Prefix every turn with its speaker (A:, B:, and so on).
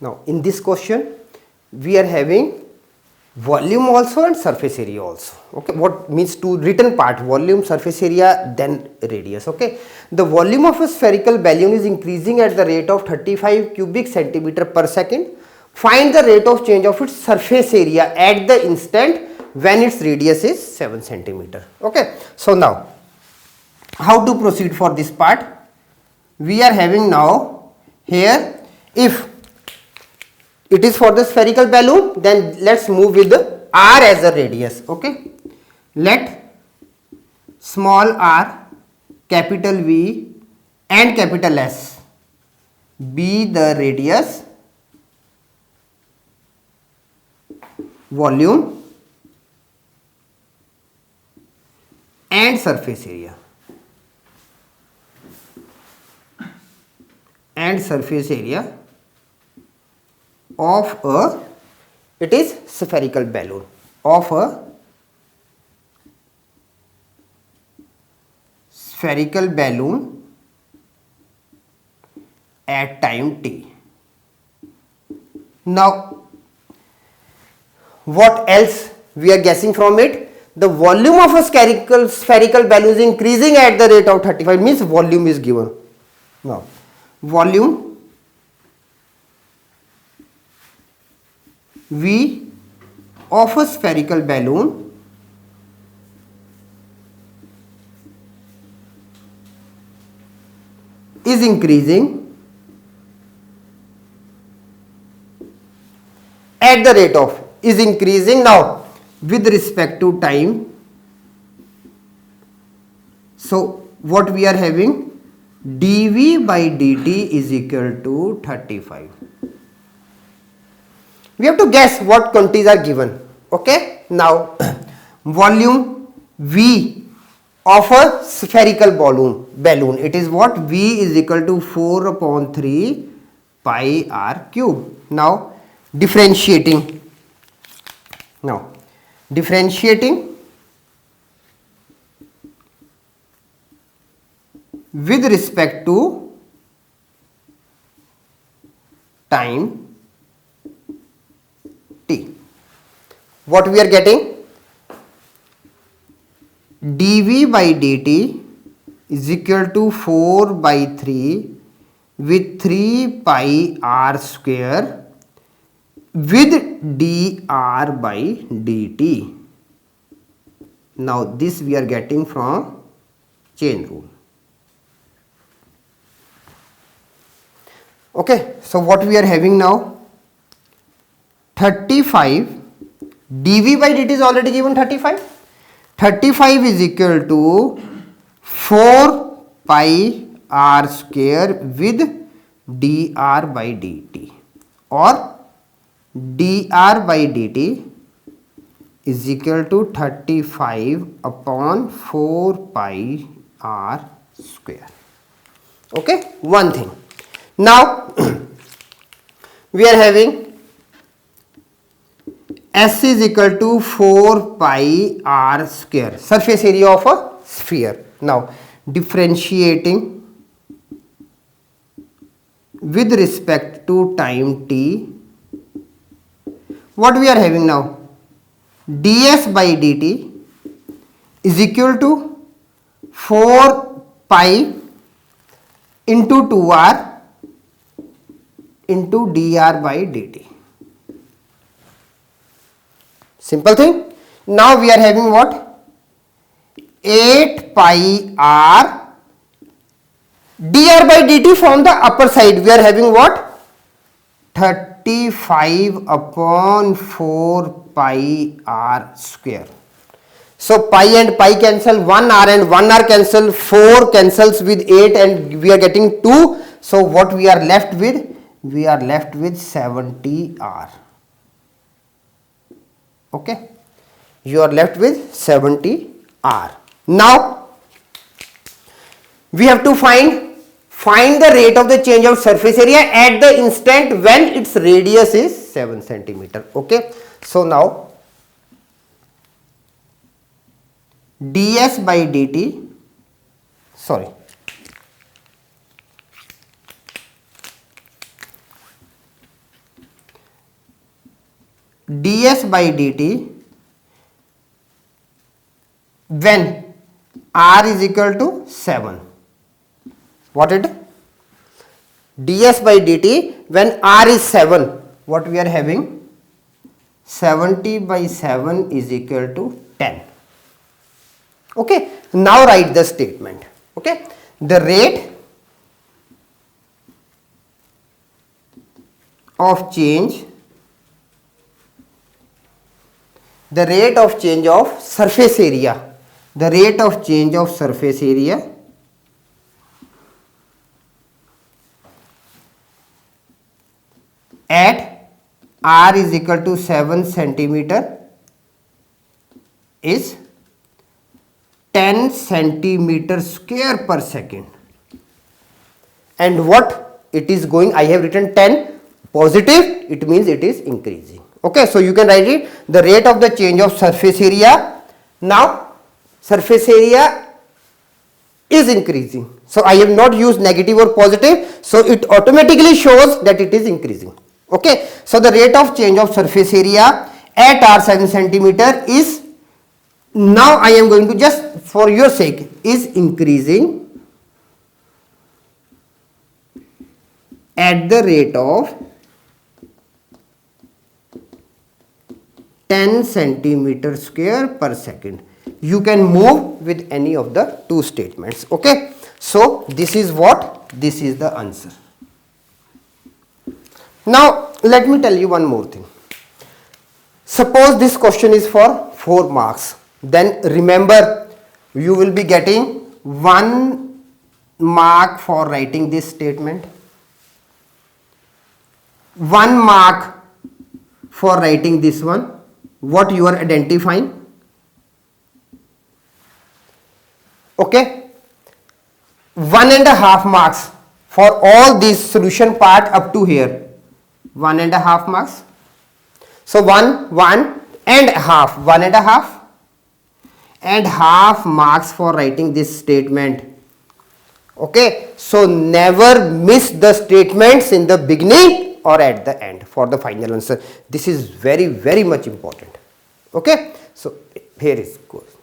A: Now in this question we are having volume also and surface area also. Okay, what means to written part, volume, surface area, then radius. Okay, the volume of a spherical balloon is increasing at the rate of 35 cubic centimeter per second. Find the rate of change of its surface area at the instant when its radius is 7 centimeter. Okay, so now how to proceed for this part? We are having now here, if it is for the spherical balloon, then let's move with the r as a radius. Okay, let small r, capital V and capital S be the radius, volume and surface area, of a, it is spherical balloon, of a spherical balloon at time t. Now what else we are guessing from it? The volume of a spherical balloon is increasing at the rate of 35, means volume is given. Now volume V of a spherical balloon is increasing at the rate of, is increasing now with respect to time. So what we are having, dV by dt is equal to 35. We have to guess what quantities are given. Okay, now volume V of a spherical balloon, it is what? V is equal to 4 upon 3 pi r cube. Now differentiating with respect to time t, what we are getting? dV by dt is equal to 4 by 3 with 3 pi r square with dr by dt. Now this we are getting from chain rule. Okay, so what we are having now, 35, dV by dt is already given 35. 35 is equal to 4 pi r square with dr by dt, or dr by dt is equal to 35 upon 4 pi r square. Okay, one thing. Now we are having S is equal to 4 pi r square, surface area of a sphere. Now differentiating with respect to time t, what we are having now, ds by dt is equal to 4 pi into 2r into dr by dt. Simple thing. Now we are having what? 8 pi r dr by dt from the upper side. We are having what? 35 upon 4 pi r square. So pi and pi cancel, 1 r and 1 r cancel, 4 cancels with 8 and we are getting 2. So what we are left with? We are left with 70 r. Okay, you are left with 70 r. Now we have to find the rate of the change of surface area at the instant when its radius is 7 centimeter. Okay, so now ds by dt, sorry, ds by dt when r is equal to 7. What it? ds by dt when r is 7. What we are having? 70 by 7 is equal to 10. Okay. Now write the statement. Okay. The rate of change of surface area, the rate of change of surface area at r is equal to 7 centimeter is 10 centimeter square per second. And what it is going, I have written 10 positive, it means it is increasing. Okay, so you can write it, the rate of the change of surface area. Now surface area is increasing, so I have not used negative or positive, so it automatically shows that it is increasing. Okay, so the rate of change of surface area at r 7 centimeter is, now I am going to, just for your sake, is increasing at the rate of 10 centimeter square per second. You can move with any of the two statements. Okay, so this is what, this is the answer. Now let me tell you one more thing. Suppose this question is for 4 marks, then remember you will be getting 1 mark for writing this statement, 1 mark for writing this one, what you are identifying. Okay, 1.5 marks for all this solution part up to here, 1.5 marks. So 1 and half, 1.5 and half marks for writing this statement. Okay, so never miss the statements in the beginning or at the end for the final answer. This is very much important. Okay, so here is goes.